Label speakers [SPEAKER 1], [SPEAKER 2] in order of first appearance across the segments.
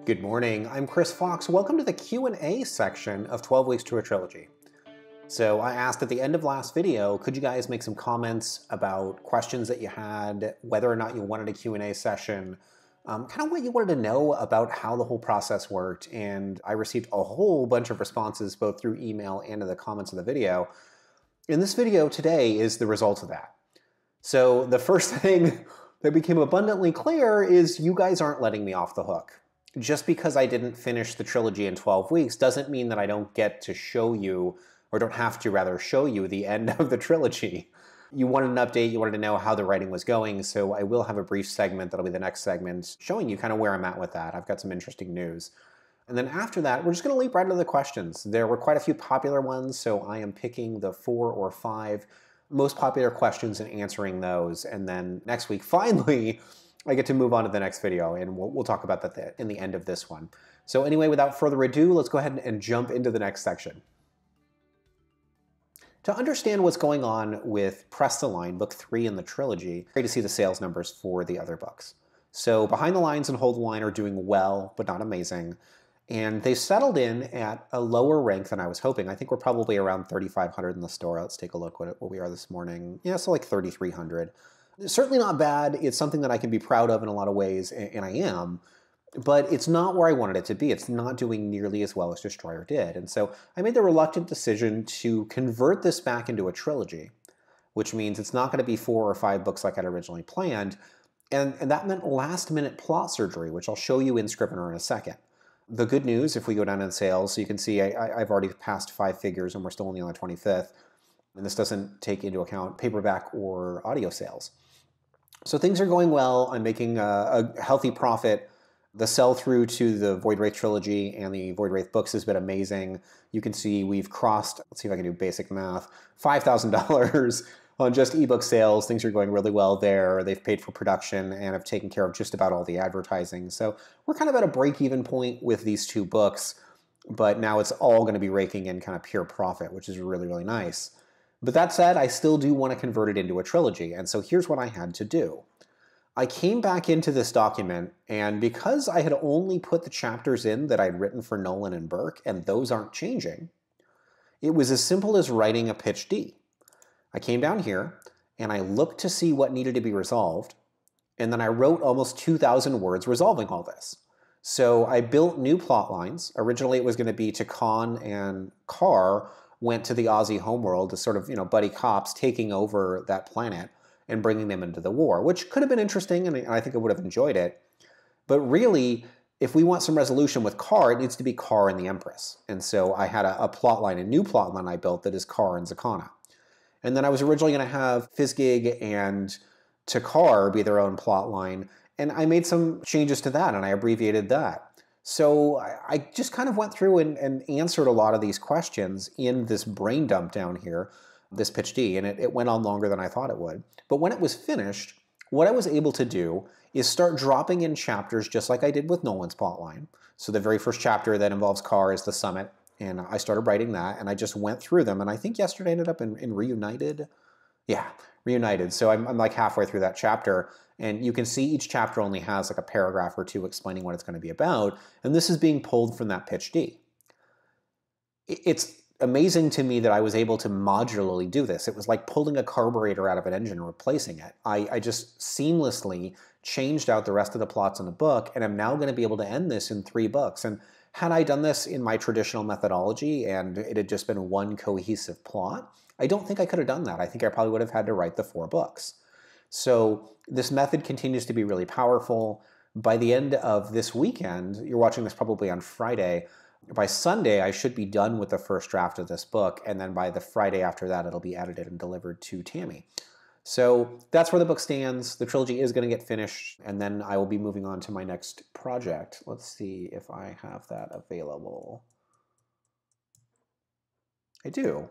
[SPEAKER 1] Good morning, I'm Chris Fox. Welcome to the Q&A section of 12 Weeks to a Trilogy. So I asked at the end of last video, could you guys make some comments about questions that you had, whether or not you wanted a Q&A session, kind of what you wanted to know about how the whole process worked. And I received a whole bunch of responses both through email and in the comments of the video. In this video today is the result of that. So the first thing that became abundantly clear is you guys aren't letting me off the hook. Just because I didn't finish the trilogy in 12 weeks doesn't mean that I don't get to show you, or don't have to rather show you, the end of the trilogy. You wanted an update, you wanted to know how the writing was going, so I will have a brief segment that'll be the next segment showing you kind of where I'm at with that. I've got some interesting news. And then after that, we're just going to leap right into the questions. There were quite a few popular ones, so I am picking the 4 or 5 most popular questions and answering those. And then next week, finally, I get to move on to the next video, and we'll talk about that in the end of this one. So anyway, without further ado, let's go ahead and jump into the next section. To understand what's going on with Press the Line, book 3 in the trilogy, great to see the sales numbers for the other books. So Behind the Lines and Hold the Line are doing well, but not amazing. And they settled in at a lower rank than I was hoping. I think we're probably around 3,500 in the store. Let's take a look what we are this morning. Yeah, so like 3,300. Certainly not bad. It's something that I can be proud of in a lot of ways, and I am, but it's not where I wanted it to be. It's not doing nearly as well as Destroyer did. And so I made the reluctant decision to convert this back into a trilogy, which means it's not going to be 4 or 5 books like I'd originally planned. And that meant last-minute plot surgery, which I'll show you in Scrivener in a second. The good news, if we go down in sales, so you can see I've already passed 5 figures and we're still only on the 25th. And this doesn't take into account paperback or audio sales. So things are going well. I'm making a healthy profit. The sell-through to the Void Wraith trilogy and the Void Wraith books has been amazing. You can see we've crossed, let's see if I can do basic math, $5,000 on just ebook sales. Things are going really well there. They've paid for production and have taken care of just about all the advertising. So we're kind of at a break-even point with these 2 books, but now it's all going to be raking in kind of pure profit, which is really, really nice. But that said, I still do want to convert it into a trilogy, and so here's what I had to do. I came back into this document, and because I had only put the chapters in that I'd written for Nolan and Burke, and those aren't changing, it was as simple as writing a pitch D. I came down here, and I looked to see what needed to be resolved, and then I wrote almost 2,000 words resolving all this. So I built new plot lines. Originally it was going to be Takkan and Carr went to the Aussie homeworld as sort of, buddy cops taking over that planet and bringing them into the war, which could have been interesting, and I think I would have enjoyed it. But really, if we want some resolution with Carr, it needs to be Carr and the Empress. And so I had a plot line, a new plot line I built that is Carr and Zakana. And then I was originally going to have Fizgig and Takar be their own plot line, and I made some changes to that, and I abbreviated that. So I just kind of went through and answered a lot of these questions in this brain dump down here, this pitch D, and it went on longer than I thought it would. But when it was finished, what I was able to do is start dropping in chapters just like I did with Nolan's plotline. So the very first chapter that involves Carr is the Summit, and I started writing that, and I just went through them, and I think yesterday ended up in Reunited. Yeah, Reunited. So I'm like halfway through that chapter, and you can see each chapter only has like a paragraph or 2 explaining what it's going to be about, and this is being pulled from that pitch D. It's amazing to me that I was able to modularly do this. It was like pulling a carburetor out of an engine and replacing it. I just seamlessly changed out the rest of the plots in the book, and I'm now going to be able to end this in 3 books. And had I done this in my traditional methodology and it had just been one cohesive plot, I don't think I could have done that. I think I probably would have had to write the 4 books. So this method continues to be really powerful. By the end of this weekend, you're watching this probably on Friday, by Sunday I should be done with the first draft of this book, and then by the Friday after that it'll be edited and delivered to Tammy. So that's where the book stands. The trilogy is going to get finished, and then I will be moving on to my next project. Let's see if I have that available. I do.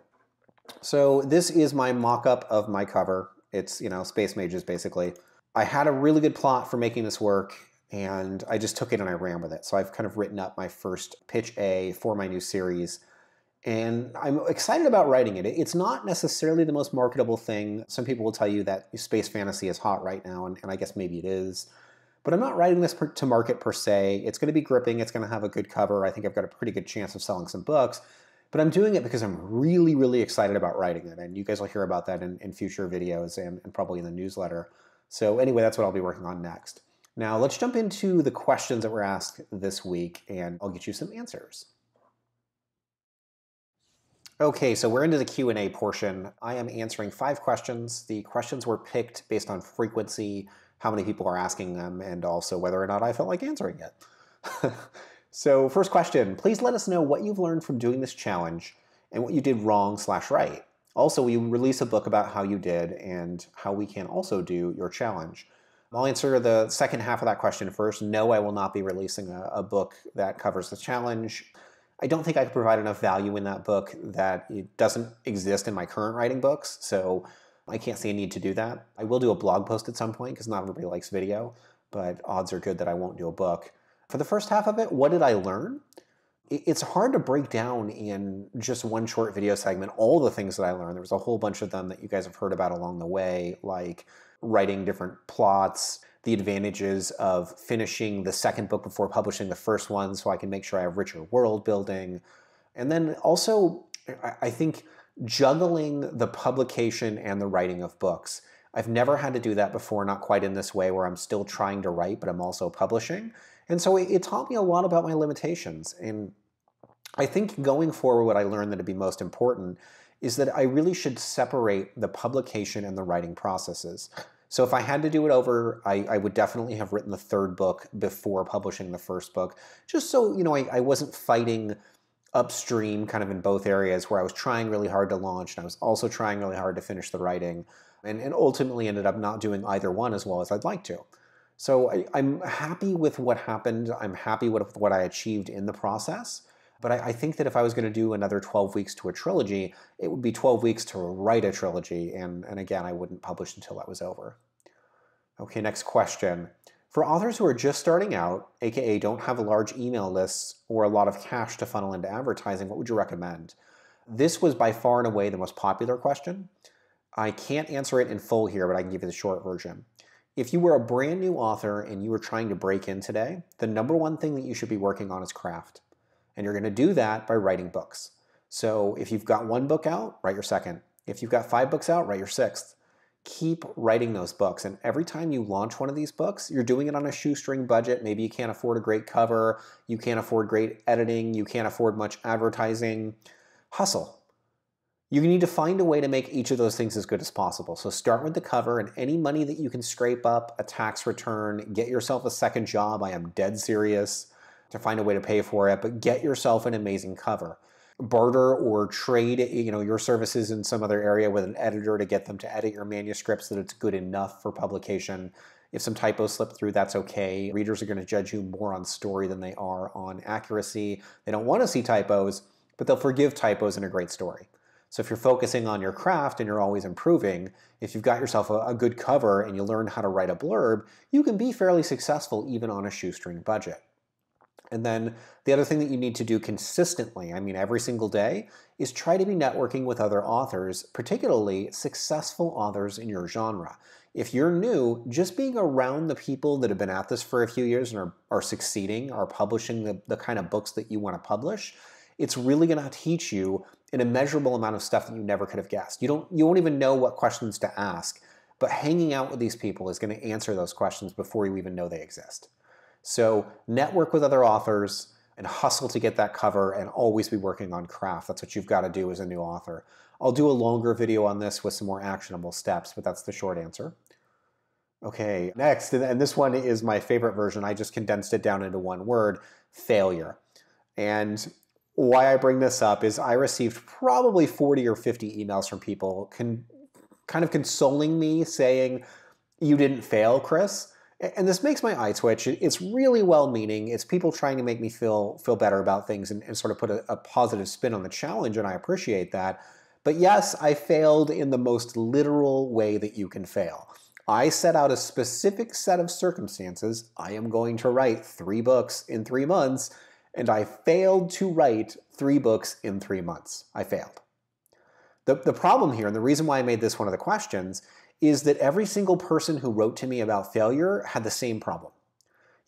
[SPEAKER 1] So this is my mock-up of my cover. It's, Space Mages, basically. I had a really good plot for making this work, and I just took it and I ran with it. So I've kind of written up my first pitch A for my new series, and I'm excited about writing it. It's not necessarily the most marketable thing. Some people will tell you that space fantasy is hot right now, and I guess maybe it is. But I'm not writing this to market per se. It's going to be gripping. It's going to have a good cover. I think I've got a pretty good chance of selling some books. But I'm doing it because I'm really, really excited about writing it. And you guys will hear about that in future videos and probably in the newsletter. So anyway, that's what I'll be working on next. Now let's jump into the questions that were asked this week, and I'll get you some answers. Okay, so we're into the Q&A portion. I am answering 5 questions. The questions were picked based on frequency, how many people are asking them, and also whether or not I felt like answering it. So first question, please let us know what you've learned from doing this challenge and what you did wrong/right. Also, will you release a book about how you did and how we can also do your challenge? I'll answer the second half of that question first. No, I will not be releasing a book that covers the challenge. I don't think I could provide enough value in that book that it doesn't exist in my current writing books, so I can't see a need to do that. I will do a blog post at some point because not everybody likes video, but odds are good that I won't do a book. For the first half of it, what did I learn? It's hard to break down in just one short video segment all the things that I learned. There was a whole bunch of them that you guys have heard about along the way, like writing different plots, the advantages of finishing the second book before publishing the first one so I can make sure I have richer world building. And then also, I think juggling the publication and the writing of books. I've never had to do that before, not quite in this way where I'm still trying to write, but I'm also publishing. And so it taught me a lot about my limitations. And I think going forward, what I learned that'd be most important is that I really should separate the publication and the writing processes. So if I had to do it over, I would definitely have written the third book before publishing the first book, just so I wasn't fighting upstream kind of in both areas where I was trying really hard to launch and I was also trying really hard to finish the writing and ultimately ended up not doing either one as well as I'd like to. So I'm happy with what happened. I'm happy with what I achieved in the process. But I think that if I was going to do another 12 weeks to a trilogy, it would be 12 weeks to write a trilogy. And again, I wouldn't publish until that was over. Okay, next question. For authors who are just starting out, aka don't have large email lists or a lot of cash to funnel into advertising, what would you recommend? This was by far and away the most popular question. I can't answer it in full here, but I can give you the short version. If you were a brand new author and you were trying to break in today, the number one thing that you should be working on is craft. And you're going to do that by writing books. So if you've got 1 book out, write your second. If you've got 5 books out, write your 6th. Keep writing those books. And every time you launch one of these books, you're doing it on a shoestring budget. Maybe you can't afford a great cover. You can't afford great editing. You can't afford much advertising. Hustle. You need to find a way to make each of those things as good as possible. So start with the cover, and any money that you can scrape up, a tax return, get yourself a second job. I am dead serious to find a way to pay for it, but get yourself an amazing cover. Barter or trade your services in some other area with an editor to get them to edit your manuscript so that it's good enough for publication. If some typos slip through, that's okay. Readers are going to judge you more on story than they are on accuracy. They don't want to see typos, but they'll forgive typos in a great story. So if you're focusing on your craft and you're always improving, if you've got yourself a good cover and you learn how to write a blurb, you can be fairly successful even on a shoestring budget. And then the other thing that you need to do consistently, every single day, is try to be networking with other authors, particularly successful authors in your genre. If you're new, just being around the people that have been at this for a few years and are succeeding, are publishing the kind of books that you want to publish, it's really going to teach you an immeasurable amount of stuff that you never could have guessed. You won't even know what questions to ask, but hanging out with these people is going to answer those questions before you even know they exist. So network with other authors and hustle to get that cover and always be working on craft. That's what you've got to do as a new author. I'll do a longer video on this with some more actionable steps, but that's the short answer. Okay, next, and this one is my favorite version. I just condensed it down into one word, failure. And why I bring this up is I received probably 40 or 50 emails from people kind of consoling me saying, "You didn't fail, Chris." And this makes my eye twitch. It's really well-meaning. It's people trying to make me feel better about things and sort of put a positive spin on the challenge, and I appreciate that. But yes, I failed in the most literal way that you can fail. I set out a specific set of circumstances. I am going to write 3 books in 3 months, and I failed to write 3 books in 3 months. I failed. The problem here, and the reason why I made this one of the questions, is that every single person who wrote to me about failure had the same problem.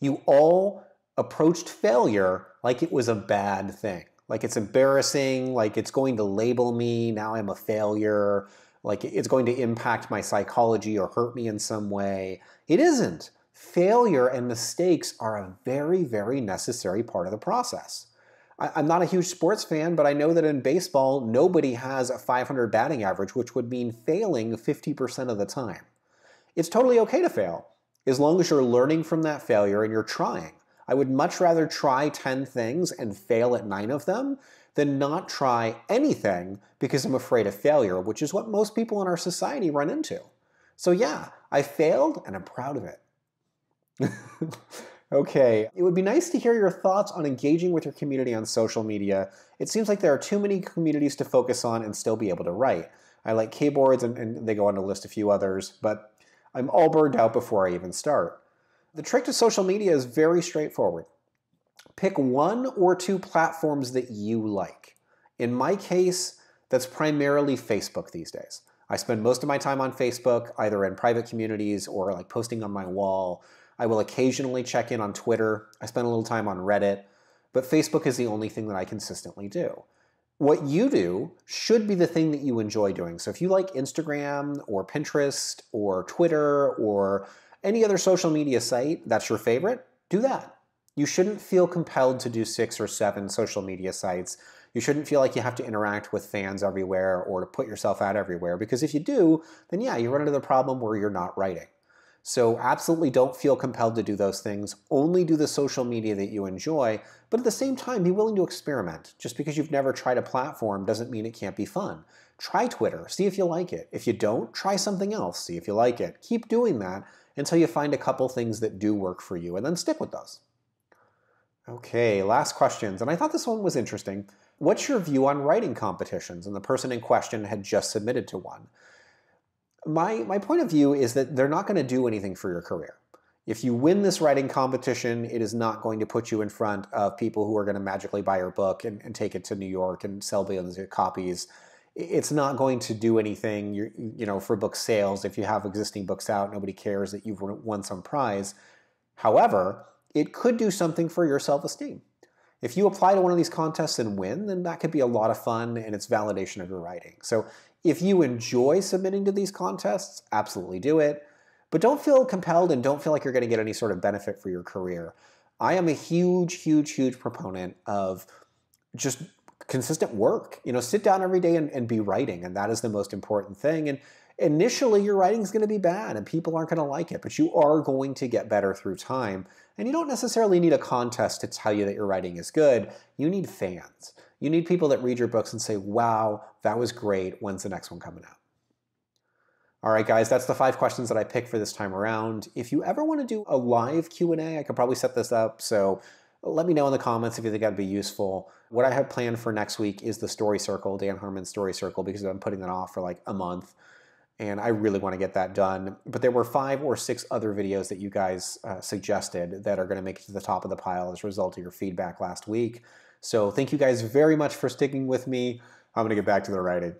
[SPEAKER 1] You all approached failure like it was a bad thing. Like it's embarrassing, like it's going to label me, now I'm a failure, like it's going to impact my psychology or hurt me in some way. It isn't. Failure and mistakes are a very, very necessary part of the process. I'm not a huge sports fan, but I know that in baseball, nobody has a 500 batting average, which would mean failing 50% of the time. It's totally okay to fail, as long as you're learning from that failure and you're trying. I would much rather try 10 things and fail at 9 of them than not try anything because I'm afraid of failure, which is what most people in our society run into. So yeah, I failed and I'm proud of it. Okay, it would be nice to hear your thoughts on engaging with your community on social media. It seems like there are too many communities to focus on and still be able to write. I like Kboards, and they go on to list a few others, but I'm all burned out before I even start. The trick to social media is very straightforward. Pick 1 or 2 platforms that you like. In my case, that's primarily Facebook these days. I spend most of my time on Facebook, either in private communities or like posting on my wall. I will occasionally check in on Twitter. I spend a little time on Reddit, but Facebook is the only thing that I consistently do. What you do should be the thing that you enjoy doing. So if you like Instagram or Pinterest or Twitter or any other social media site that's your favorite, do that. You shouldn't feel compelled to do 6 or 7 social media sites. You shouldn't feel like you have to interact with fans everywhere or to put yourself out everywhere, because if you do, then yeah, you run into the problem where you're not writing. So absolutely don't feel compelled to do those things. Only do the social media that you enjoy, but at the same time, be willing to experiment. Just because you've never tried a platform doesn't mean it can't be fun. Try Twitter, see if you like it. If you don't, try something else, see if you like it. Keep doing that until you find a couple things that do work for you, and then stick with those. Okay, last questions, and I thought this one was interesting. What's your view on writing competitions? And the person in question had just submitted to one. My point of view is that they're not going to do anything for your career. If you win this writing competition, it is not going to put you in front of people who are going to magically buy your book and take it to New York and sell billions of copies. It's not going to do anything, for book sales. If you have existing books out, nobody cares that you've won some prize. However, it could do something for your self-esteem. If you apply to one of these contests and win, then that could be a lot of fun and it's validation of your writing. So if you enjoy submitting to these contests, absolutely do it. But don't feel compelled and don't feel like you're going to get any sort of benefit for your career. I am a huge, huge, huge proponent of just consistent work. Sit down every day and be writing, and that is the most important thing. And initially, your writing is going to be bad and people aren't going to like it, but you are going to get better through time. And you don't necessarily need a contest to tell you that your writing is good. You need fans. You need people that read your books and say, wow, that was great. When's the next one coming out? All right, guys, that's the 5 questions that I picked for this time around. If you ever want to do a live Q&A, I could probably set this up. So let me know in the comments if you think that'd be useful. What I have planned for next week is the Story Circle, Dan Harmon's Story Circle, because I've been putting that off for like a month. And I really want to get that done. But there were 5 or 6 other videos that you guys suggested that are going to make it to the top of the pile as a result of your feedback last week. So thank you guys very much for sticking with me. I'm going to get back to the writing.